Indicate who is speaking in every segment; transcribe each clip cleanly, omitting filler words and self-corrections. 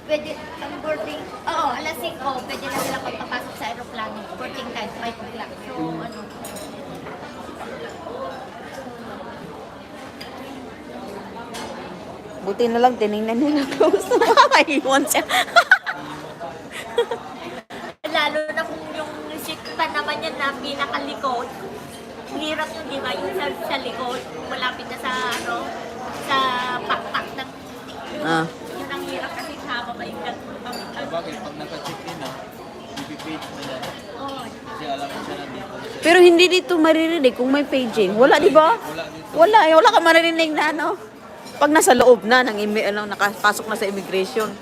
Speaker 1: Pwede, ang boarding, oo, alas 5, pwede na sila magpapasok sa aeroplano. Boarding time, 5 o'clock. So, ano,
Speaker 2: Buti na lang, tinignan nila. Gusto makakaiwan siya.
Speaker 1: lalo na kung yung seat pa naman yan na pinakalikod. Hirap yun, di ba? Yung sa likod, malapit na sa, ano, sa pakpak ng,
Speaker 2: Ah.
Speaker 1: yun ang hirap kasi haba ba yung
Speaker 3: Bakit? Pag naka-check-in na, ipipage na yan.
Speaker 1: Oo.
Speaker 3: Kasi alam mo siya nandito.
Speaker 2: Pero hindi dito maririnig kung may paging. Wala, di ba?
Speaker 3: Wala dito.
Speaker 2: Wala, wala ka maririnig na ano. Pag nasa loob na, ng nakapasok na sa immigration.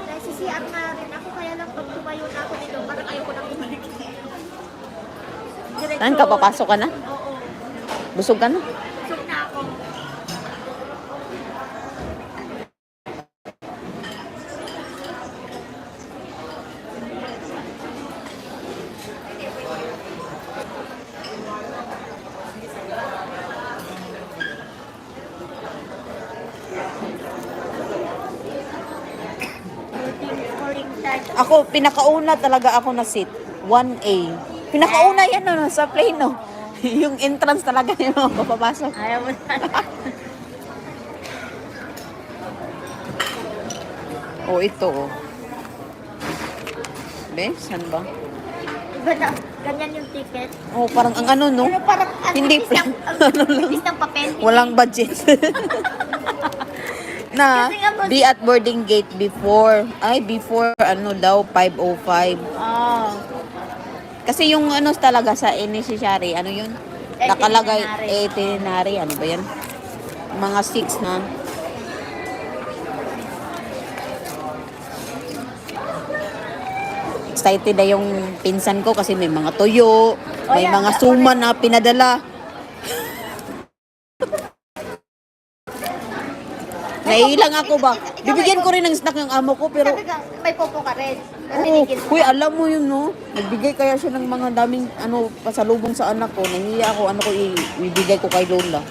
Speaker 1: Nagsisiyak na rin ako, kaya lang pag tumayo na ako dito, parang ayoko nang bumalik. Diretso.
Speaker 2: Saan ka, papasok ka na?
Speaker 1: Oo.
Speaker 2: Busog ka na?
Speaker 1: Busog na ako. Boarding time.
Speaker 2: Ako, pinakauna talaga ako na seat. 1A. Pinakauna yan no, sa plane no. Yung entrance talaga yun no, papapasok.
Speaker 1: Ayaw mo na.
Speaker 2: Oh, ito oh. Be, saan ba?
Speaker 1: Iba na, ganyan yung ticket.
Speaker 2: Oh, parang ang ano no.
Speaker 1: Pero parang
Speaker 2: Hindi
Speaker 1: tipis ng,
Speaker 2: ano lang.
Speaker 1: tipis ng papel.
Speaker 2: Walang budget. Na,
Speaker 1: Kasi nga po-
Speaker 2: be at boarding gate before, before ano daw, 5:05.
Speaker 1: Oh.
Speaker 2: Kasi yung ano talaga sa initiatory, ano yun? Nakalagay, itinerary, ano ba yan? Mga 6 na. Excited na yung pinsan ko kasi may mga tuyo, may
Speaker 1: yeah.
Speaker 2: mga suman na pinadala. Naiilang ako ba? Bibigyan ko rin ng snack yung amo ko pero
Speaker 1: Sabi ka, may popo ka rin. Pero
Speaker 2: oo,
Speaker 1: binigyan mo.
Speaker 2: uy, alam mo yun, no? Nagbigay kaya siya ng mga daming, pasalubong sa anak ko. Nahiya ako, ibigay ko kay Lola.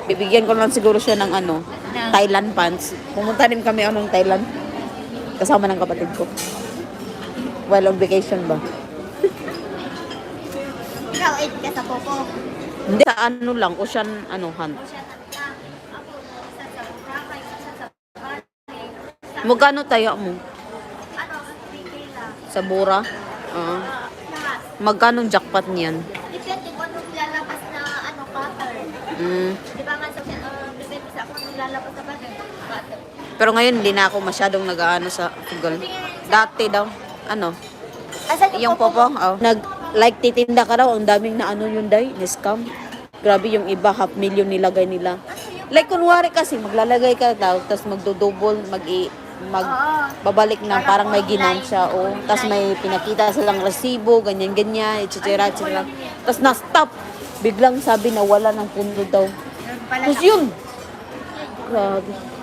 Speaker 2: Bibigyan ko lang siguro siya ng, Thailand pants. Pumunta din kami, Thailand. Kasama ng kapatid ko. While on vacation ba?
Speaker 1: Ikaw, 8 ka sa popo.
Speaker 2: Hindi, sa lang, ocean, hunt. Magkano tayo mo?
Speaker 1: Ano, retail lang.
Speaker 2: Sa Bora?
Speaker 1: Lahat.
Speaker 2: Magkano jackpot niyan?
Speaker 1: Depende kung anong lalabas na cutter.
Speaker 2: Mm.
Speaker 1: Di ba nga depende sa kung anong lalabas na cutter.
Speaker 2: Pero ngayon, hindi na ako masyadong nag-ano sa Google. Dati daw,
Speaker 1: Asan
Speaker 2: yung popo, like titinda ka daw, ang daming na yun day, na-scam. Grabe yung iba, 500,000 nilagay nila. Like kunwari kasi, maglalagay ka daw, tapos magdodouble, babalik na, parang may ginansya, tapos may pinakita silang resibo, ganyan-ganyan, etc. Tapos na-stop. Biglang sabi na wala ng pundo daw. Tapos yun. Grabe.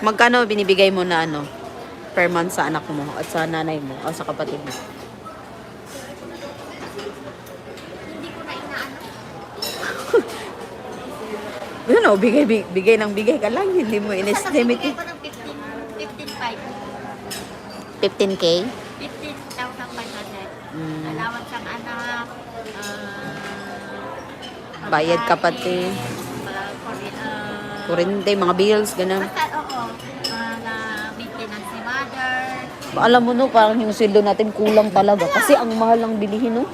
Speaker 2: Magkano binibigay mo na per month sa anak mo at sa nanay mo o sa kapatid mo?
Speaker 1: Hindi ko na inaano.
Speaker 2: Yun bigay ng bigay ka lang, hindi mo in-estimate.
Speaker 1: Bigay ko ng 15,500.
Speaker 2: 15K?
Speaker 1: 15,500. Allowance ang anak.
Speaker 2: Bayad ka pati. Kurente, mga bills, ganun.
Speaker 1: Basta, oo. Na maintenance ni mother.
Speaker 2: Alam mo no, parang yung sweldo natin kulang talaga. Kasi ang mahal ng bilihin no.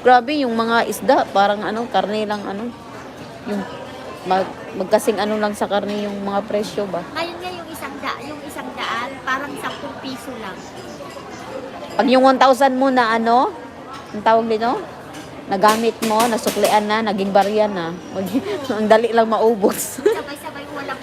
Speaker 2: Grabe, yung mga isda, parang karne lang Yung magkasing lang sa karne yung mga presyo ba.
Speaker 1: Ngayon nga yung isang daan, parang 10 piso lang.
Speaker 2: Pag yung 1,000 mo na ang tawag dito? Nagamit mo, nasuklian na, naging barya na. Ang dali lang maubos.
Speaker 1: Sabay-sabay walang